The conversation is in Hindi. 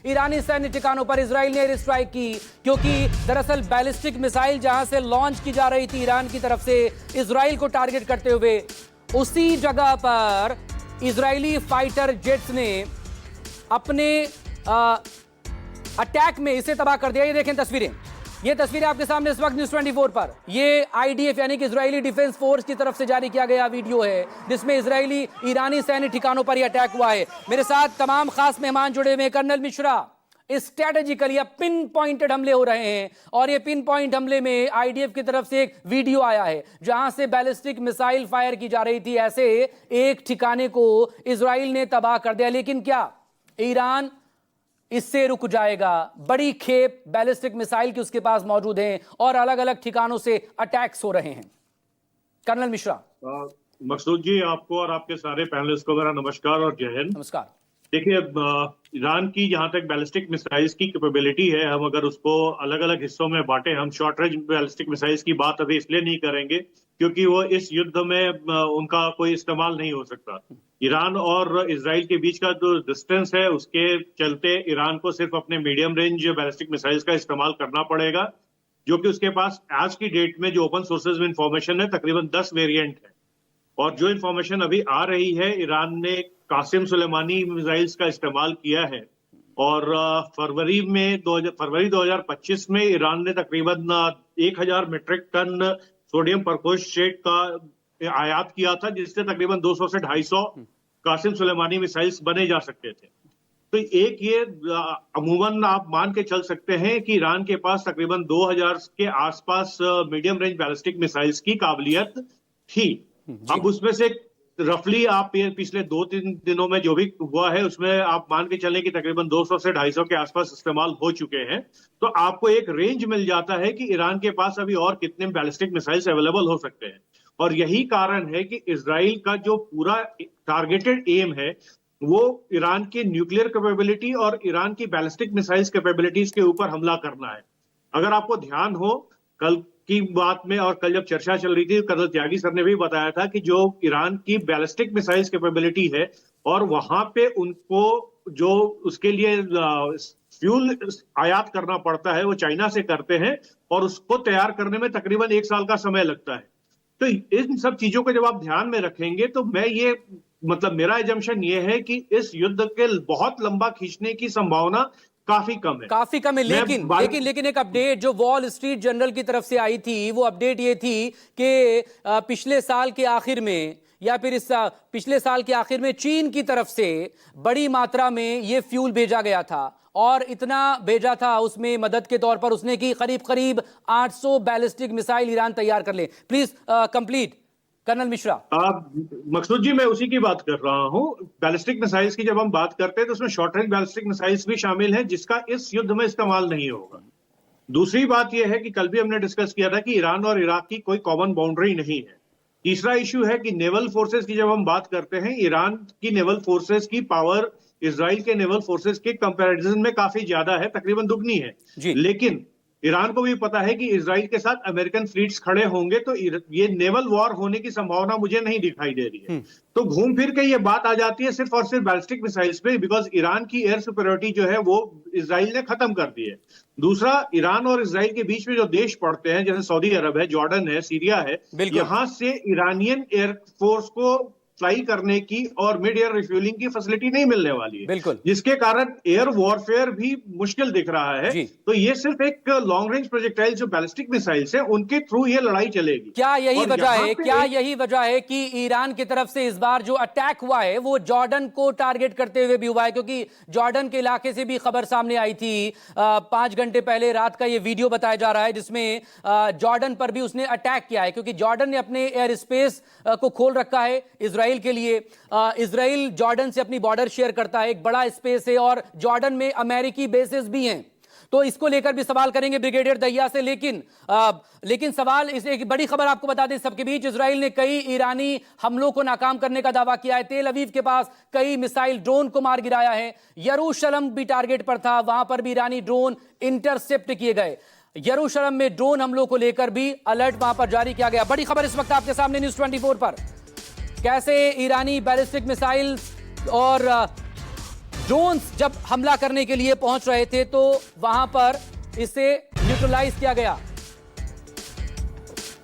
ईरानी सैन्य ठिकानों पर इजराइल ने एयर स्ट्राइक की, क्योंकि दरअसल बैलिस्टिक मिसाइल जहां से लॉन्च की जा रही थी ईरान की तरफ से इजराइल को टारगेट करते हुए, उसी जगह पर इजरायली फाइटर जेट्स ने अपने अटैक में इसे तबाह कर दिया। ये देखें तस्वीरें, ये तस्वीरें आपके सामने इस वक्त न्यूज़ 24 पर। ये आईडीएफ यानी कि इजरायली डिफेंस फोर्स की तरफ से जारी किया गया वीडियो है, जिसमें इजरायली ईरानी सैन्य ठिकानों पर यह अटैक हुआ है। मेरे साथ तमाम खास मेहमान जुड़े हुए हैं। Colonel Mishra, strategically pinpointed हमले हो रहे हैं और ये पिन पॉइंट हमले में आईडीएफ की तरफ से एक वीडियो आया है जहां से बैलिस्टिक मिसाइल फायर की जा रही थी। ऐसे एक ठिकाने को इजराइल ने तबाह कर दिया, लेकिन क्या ईरान इससे रुक जाएगा? बड़ी खेप बैलिस्टिक मिसाइल की उसके पास मौजूद हैं और अलग अलग ठिकानों से अटैक्स हो रहे हैं। कर्नल मिश्रा। मकसूद जी, आपको और आपके सारे पैनलिस्ट को मेरा नमस्कार और जय हिंद। नमस्कार। देखिए, ईरान की जहां तक बैलिस्टिक मिसाइल्स की कैपेबिलिटी है, हम अगर उसको अलग अलग हिस्सों में बांटे, हम शॉर्ट रेंज बैलिस्टिक मिसाइल्स की बात अभी इसलिए नहीं करेंगे क्योंकि वो इस युद्ध में उनका कोई इस्तेमाल नहीं हो सकता। ईरान और इजराइल के बीच का जो डिस्टेंस है, उसके चलते ईरान को सिर्फ अपने मीडियम रेंज बैलिस्टिक मिसाइल्स का इस्तेमाल करना पड़ेगा, जो कि उसके पास आज की डेट में जो ओपन सोर्सेज में इंफॉर्मेशन है तकरीबन 10 वेरिएंट है। और जो इंफॉर्मेशन अभी आ रही है, ईरान ने कासिम सुलेमानी मिसाइल्स का इस्तेमाल किया है और फरवरी 2025 में ईरान ने तकरीबन 1000 मीट्रिक टन सोडियम परफोस्फेट का आयात किया था, जिससे तकरीबन 200 से 250 कासिम सुलेमानी मिसाइल्स बने जा सकते थे। तो एक ये अमूमन आप मान के चल सकते हैं कि ईरान के पास तकरीबन 2000 के आसपास मीडियम रेंज बैलिस्टिक मिसाइल्स की काबिलियत थी। अब उसमें से रफली आप ये पिछले 2-3 दिनों में जो भी हुआ है, उसमें आप मान के चलें कि तकरीबन 200 से 250 के आसपास इस्तेमाल हो चुके हैं। तो आपको एक रेंज मिल जाता है कि ईरान के पास अभी और कितने बैलिस्टिक मिसाइल्स अवेलेबल हो सकते हैं। और यही कारण है कि इजराइल का जो पूरा टारगेटेड एम है, वो ईरान की न्यूक्लियर कैपेबिलिटी और ईरान की बैलिस्टिक मिसाइल्स कैपेबिलिटीज के ऊपर हमला करना है। अगर आपको ध्यान हो, कल की बात में और कल जब चर्चा चल रही थी, कर्नल त्यागी सर ने भी बताया था कि जो ईरान की बैलिस्टिक मिसाइल्स कैपेबिलिटी है और वहां पे उनको जो उसके लिए फ्यूल आयात करना पड़ता है, वो चाइना से करते हैं और उसको तैयार करने में तकरीबन 1 साल का समय लगता है। तो इन सब चीजों को जब आप ध्यान में रखेंगे तो मेरा एजम्पशन ये है कि इस युद्ध के बहुत लंबा खींचने की संभावना काफी कम है। लेकिन एक अपडेट जो वॉल स्ट्रीट जर्नल की तरफ से आई थी, वो अपडेट ये थी कि पिछले साल के आखिर में या फिर इस पिछले साल के आखिर में चीन की तरफ से बड़ी मात्रा में ये फ्यूल भेजा गया था और इतना भेजा था उसमें मदद के तौर पर उसने कि करीब 800 बैलिस्टिक मिसाइल ईरान तैयार कर ले। Please complete colonel Mishra. Maqsood ji, मैं उसी की बात कर रहा हूं। बैलिस्टिक मिसाइल्स की जब हम बात करते हैं तो उसमें शॉर्ट रेंज बैलिस्टिक मिसाइल्स भी शामिल हैं, जिसका इस युद्ध में इस्तेमाल नहीं होगा। दूसरी बात यह है कि कल भी हमने डिस्कस किया था कि ईरान और इराक की कोई कॉमन बाउंड्री नहीं है। तीसरा इश्यू है कि नेवल फोर्सेस की जब हम बात करते हैं, ईरान की नेवल फोर्सेस की पावर इजराइल के नेवल फोर्सेस के कंपैरिजन में काफी ज्यादा है, तकरीबन दुगनी है। लेकिन ईरान को भी पता है कि इजराइल के साथ अमेरिकन फ्लीट्स खड़े होंगे तो ये नेवल वॉर होने की संभावना मुझे नहीं दिखाई दे रही है। तो घूम फिर के ये बात आ जाती है सिर्फ और सिर्फ बैलिस्टिक मिसाइल्स पे, बिकॉज ईरान की एयर सुपीरियरिटी जो है वो इजराइल ने खत्म कर दी है। दूसरा, ईरान और इजराइल के बीच में जो देश पड़ते हैं, जैसे सऊदी अरब है, जॉर्डन है, सीरिया है, यहां से ईरानियन एयरफोर्स को फ्लाई करने की और मिड एयर रिफ्यूलिंग की फैसिलिटी नहीं मिलने वाली है, जिसके कारण एयर वॉरफेयर भी मुश्किल दिख रहा है। तो ये सिर्फ एक लॉन्ग रेंज प्रोजेक्टाइल जो बैलिस्टिक मिसाइल्स है, उनके थ्रू ये लड़ाई चलेगी। क्या यही वजह है कि ईरान की तरफ से इस बार जो अटैक हुआ है वो जॉर्डन को टारगेट करते हुए भी हुआ है? क्योंकि जॉर्डन के इलाके से भी खबर सामने आई थी 5 घंटे पहले रात का ये वीडियो बताया जा रहा है, जिसमें जॉर्डन पर भी उसने अटैक किया है, क्योंकि जॉर्डन ने अपने एयर स्पेस को खोल रखा है इजराइल के लिए। इजराइल जॉर्डन से अपनी बॉर्डर शेयर करता है, एक बड़ा स्पेस है और जॉर्डन में अमेरिकी बेसेस भी हैं। तो इसको लेकर भी सवाल करेंगे ब्रिगेडियर दहिया से। लेकिन सवाल इस एक बड़ी खबर आपको बता दें सबके बीच, इजराइल ने कई ईरानी हमलों को नाकाम करने का दावा किया है। तेल अवीव के पास कई मिसाइल ड्रोन को मार गिराया है। यरूशलेम भी टारगेट पर था, वहां पर भी ईरानी ड्रोन इंटरसेप्ट किए गए। यरूशलेम में ड्रोन हमलों को लेकर भी अलर्ट वहां पर जारी किया गया। बड़ी खबर इस वक्त आपके सामने न्यूज़ 24 पर। कैसे ईरानी बैलिस्टिक मिसाइल्स और ड्रोन्स जब हमला करने के लिए पहुंच रहे थे तो वहां पर इसे न्यूट्रलाइज किया गया।